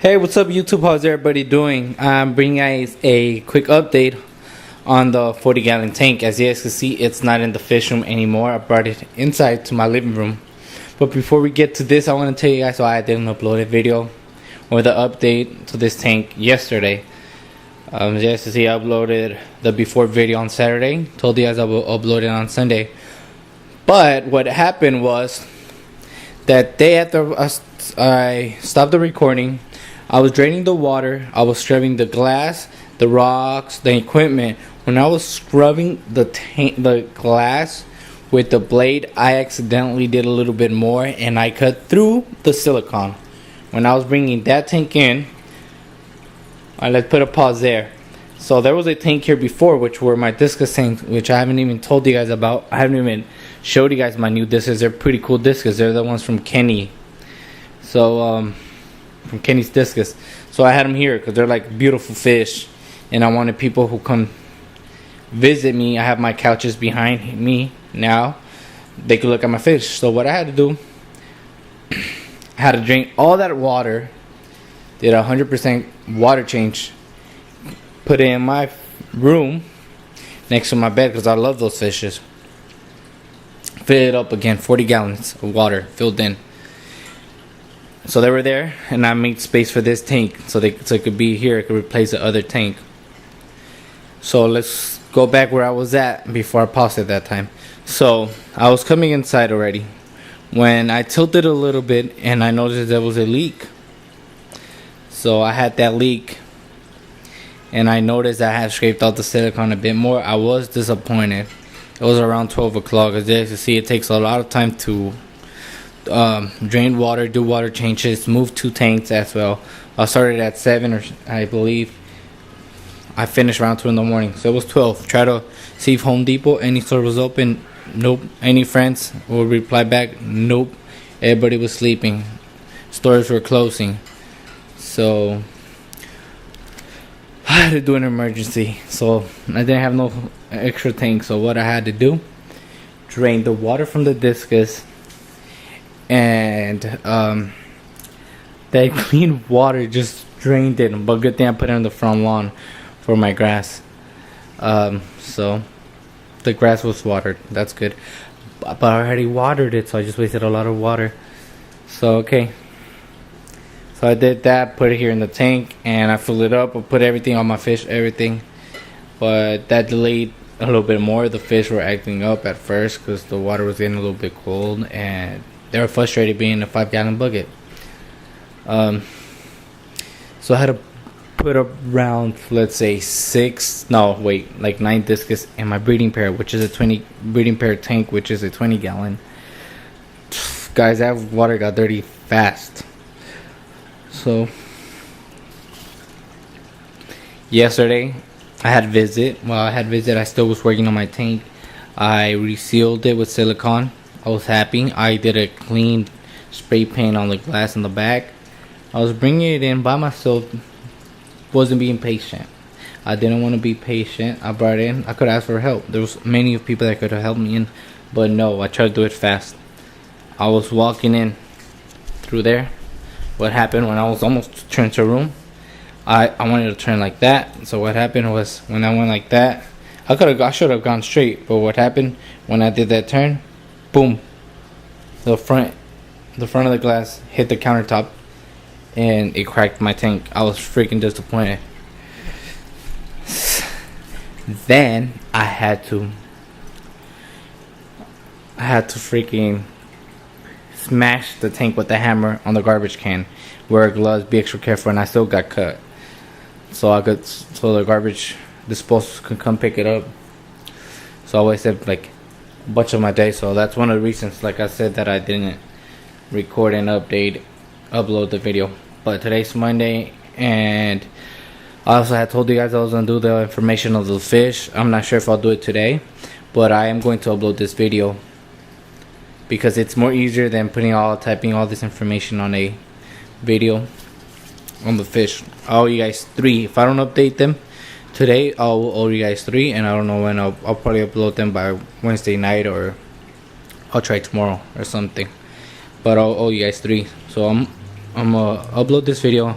Hey, what's up YouTube? How's everybody doing? I'm bringing guys a quick update on the 40 gallon tank. As you guys can see, it's not in the fish room anymore. I brought it inside to my living room. But before we get to this, I want to tell you guys why I didn't upload a video or the update to this tank yesterday. As you guys can see, I uploaded the before video on Saturday. Told you guys I will upload it on Sunday. But what happened was that day after I stopped the recording, I was draining the water, I was scrubbing the glass, the rocks, the equipment. When I was scrubbing the glass with the blade, I accidentally did a little bit more and I cut through the silicone. When I was bringing that tank in, let's put a pause there. So there was a tank here before, which were my discus tanks, which I haven't even told you guys about. I haven't even showed you guys my new discus. They're pretty cool discus. They're the ones from Kenny. So, from Kenny's Discus. So I had them here because they're like beautiful fish, and I wanted people who come visit me. I have my couches behind me now. They could look at my fish. So what I had to do, I had to drain all that water, did a 100% water change, put it in my room next to my bed because I love those fishes. Fill it up again, 40 gallons of water filled in. So they were there, and I made space for this tank so it could be here. It could replace the other tank. So let's go back where I was at before I paused it that time. So I was coming inside already when I tilted a little bit and I noticed there was a leak. So I had that leak and I noticed I had scraped out the silicone a bit more. I was disappointed. It was around 12 o'clock. As you can see, it takes a lot of time to drain water, do water changes, move 2 tanks as well. I started at 7, or I believe I finished around 2 in the morning, so it was 12. Try to see if Home Depot, any store was open. Nope. Any friends will reply back, nope. Everybody was sleeping, stores were closing. So I had to do an emergency, so I didn't have no extra tank. So what I had to do, drain the water from the discus, and that clean water just drained it. But good thing I put it on the front lawn for my grass. So the grass was watered. That's good. But I already watered it, so I just wasted a lot of water. So okay. So I did that, put it here in the tank, and I filled it up. I put everything on my fish, everything. But that delayed a little bit more. The fish were acting up at first because the water was getting a little bit cold, and they were frustrated being a 5-gallon bucket. So I had to put around, let's say 9 discus in my breeding pair, which is a 20 breeding pair tank, which is a 20-gallon. Guys, that water got dirty fast. So yesterday I had visit. While I had visit, I still was working on my tank. I resealed it with silicone. I was happy. I did a clean spray paint on the glass in the back. I was bringing it in by myself. Wasn't being patient. I didn't want to be patient. I brought it in. I could ask for help. There was many of people that could have helped me in, but no, I tried to do it fast. I was walking in through there. What happened when I was almost turned to a room, I wanted to turn like that. So what happened was when I went like that, I should have gone straight, but what happened when I did that turn, boom, the front of the glass hit the countertop and it cracked my tank. I was freaking disappointed. Then I had to freaking smash the tank with the hammer on the garbage can. Wear gloves, be extra careful, and I still got cut. So the garbage disposal could come pick it up. So I wasted like a bunch of my day. So that's one of the reasons, like I said, that I didn't record and upload the video. But today's Monday, and I also had told you guys I was gonna do the information of the fish. I'm not sure if I'll do it today, but I am going to upload this video because it's more easier than typing all this information on a video on the fish. I owe you guys 3. If I don't update them today, I'll owe you guys 3, and I don't know when. I'll probably upload them by Wednesday night, or I'll try tomorrow or something. But I'll owe you guys 3. So I'm gonna upload this video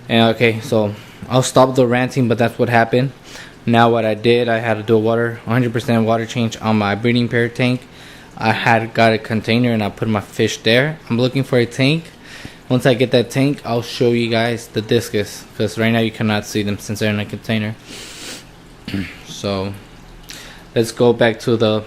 And okay, so I'll stop the ranting, but that's what happened. Now what I did, I had to do a 100% water change on my breeding pair tank. I had got a container and I put my fish there. I'm looking for a tank. Once I get that tank, I'll show you guys the discus, because right now you cannot see them since they're in a container. So let's go back to the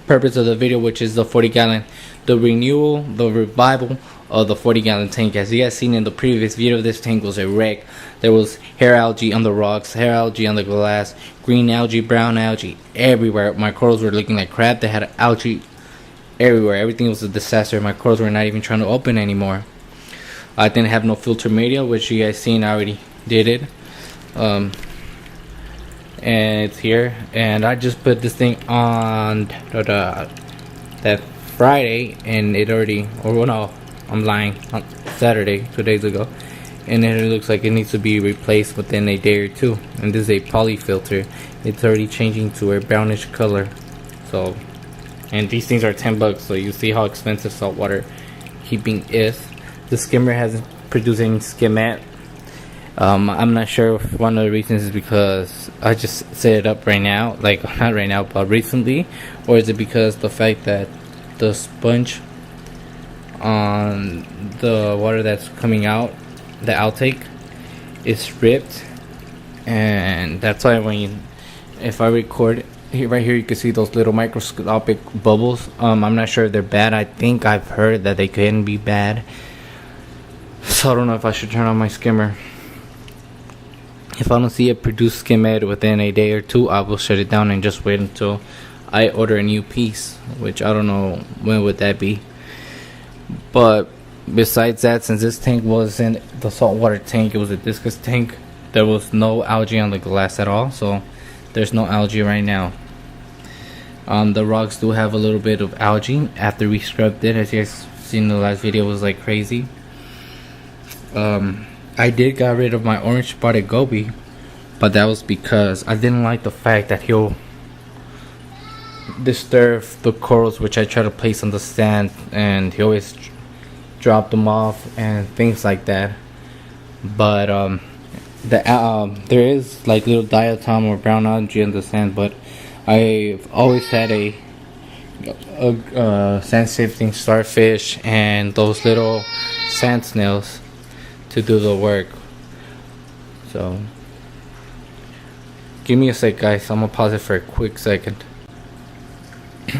purpose of the video, which is the 40 gallon, the renewal, the revival of the 40 gallon tank. As you guys seen in the previous video, this tank was a wreck. There was hair algae on the rocks, hair algae on the glass, green algae, brown algae everywhere. My corals were looking like crap. They had algae everywhere. Everything was a disaster. My corals were not even trying to open anymore. I didn't have no filter media, which you guys seen. I already did it. And it's here, and I just put this thing on that Friday, and it already, or well, no, I'm lying, on Saturday, 2 days ago, and then it looks like it needs to be replaced within a day or two. And this is a poly filter. It's already changing to a brownish color. So, and these things are $10, so you see how expensive saltwater keeping is. The skimmer hasn't produced any skimmet. I'm not sure if one of the reasons is because I just set it up right now, like not right now but recently, or is it because the fact that the sponge on the water that's coming out, the outtake, is ripped, and that's why if I record here, right here, you can see those little microscopic bubbles. I'm not sure if they're bad. I think I've heard that they can be bad, so I don't know if I should turn on my skimmer. If I don't see it produce skimmet within a day or two, I will shut it down and just wait until I order a new piece, which I don't know when would that be. But besides that, since this tank wasn't the saltwater tank, it was a discus tank, there was no algae on the glass at all, so there's no algae right now. The rocks do have a little bit of algae after we scrubbed it. As you guys seen in the last video, it was like crazy. I did get rid of my orange spotted goby, but that was because I didn't like the fact that he'll disturb the corals which I try to place on the sand, and he always drop them off and things like that. But there is like little diatom or brown algae in the sand, but I've always had a sand sifting starfish and those little sand snails to do the work. So give me a sec, guys. I'm gonna pause it for a quick second.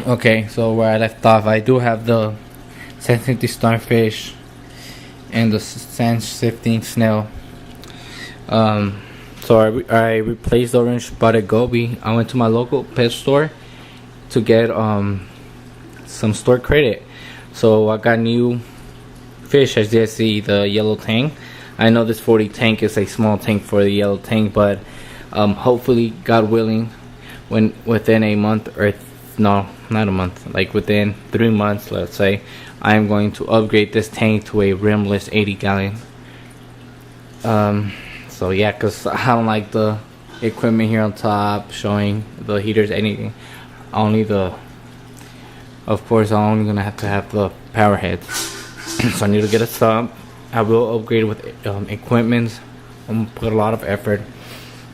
Okay, so where I left off, I do have the sand sifting starfish and the sand sifting snail. So I replaced the orange spotted goby. I went to my local pet store to get some store credit. So I got new fish, as you see, the yellow tang. I know this 40 tank is a small tank for the yellow tang, but hopefully, God willing, within a month, or no, not a month, like within 3 months, let's say, I am going to upgrade this tank to a rimless 80 gallon. So yeah, because I don't like the equipment here on top showing the heaters, anything. Only of course, I'm only gonna have to have the power heads. So I need to get a sub. I will upgrade with equipment. I'm gonna put a lot of effort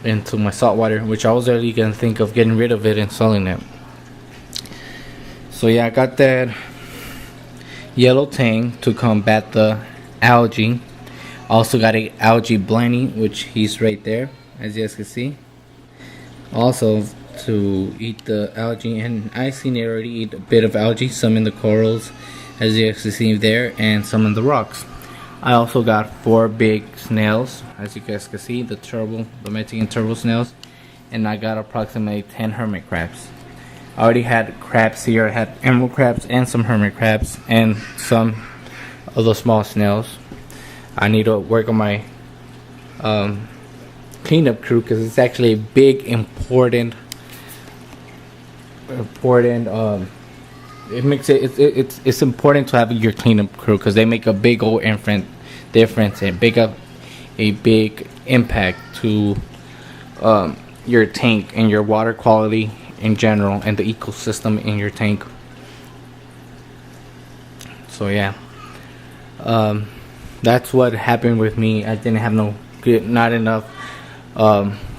into my saltwater, which I was already gonna think of getting rid of it and selling it. So yeah, I got that yellow tang to combat the algae. I also got a algae blindy, which he's right there, as you guys can see. Also to eat the algae, and I seen it already eat a bit of algae, some in the corals, as you guys can see there, and some in the rocks. I also got 4 big snails, as you guys can see, the Mexican turbo snails, and I got approximately 10 hermit crabs. I already had crabs here. I had emerald crabs and some hermit crabs and some of the small snails. I need to work on my cleanup crew, because it's actually a big important it makes it's important to have your cleanup crew, because they make a big old difference and a big impact to your tank and your water quality in general and the ecosystem in your tank. So yeah, that's what happened with me. I didn't have not enough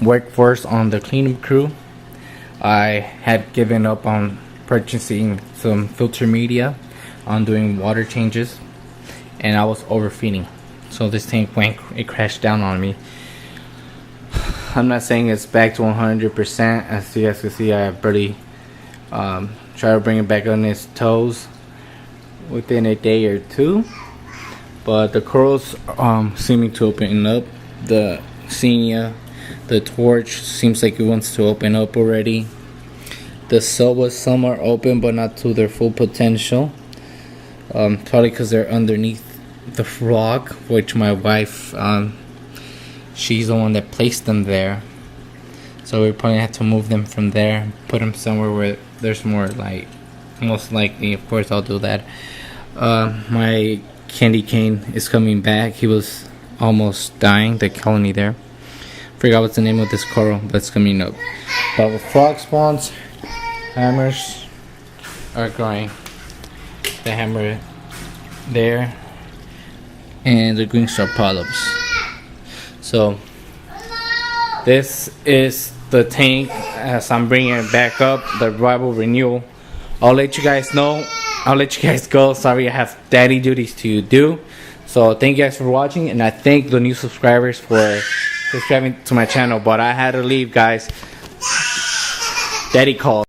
workforce on the cleanup crew. I had given up on purchasing some filter media, on doing water changes, and I was overfeeding. So this tank it crashed down on me. I'm not saying it's back to 100%. As you guys can see, I have barely tried to bring it back on its toes within a day or two. But the corals seeming to open up. The Xenia, the torch, seems like it wants to open up already. The Silva, some are open but not to their full potential. Probably because they're underneath the rock, which my wife, she's the one that placed them there. So we probably have to move them from there, put them somewhere where there's more light. Most likely, of course, I'll do that. My candy cane is coming back. He was almost dying, the colony there. Forgot what's the name of this coral that's coming up. But with frog spawns, hammers are growing. The hammer there, and the green star polyps. So this is the tank as I'm bringing it back up, the revival renewal. I'll let you guys know. I'll let you guys go. Sorry, I have daddy duties to do. So thank you guys for watching, and I thank the new subscribers for subscribing to my channel. But I had to leave, guys. Daddy called.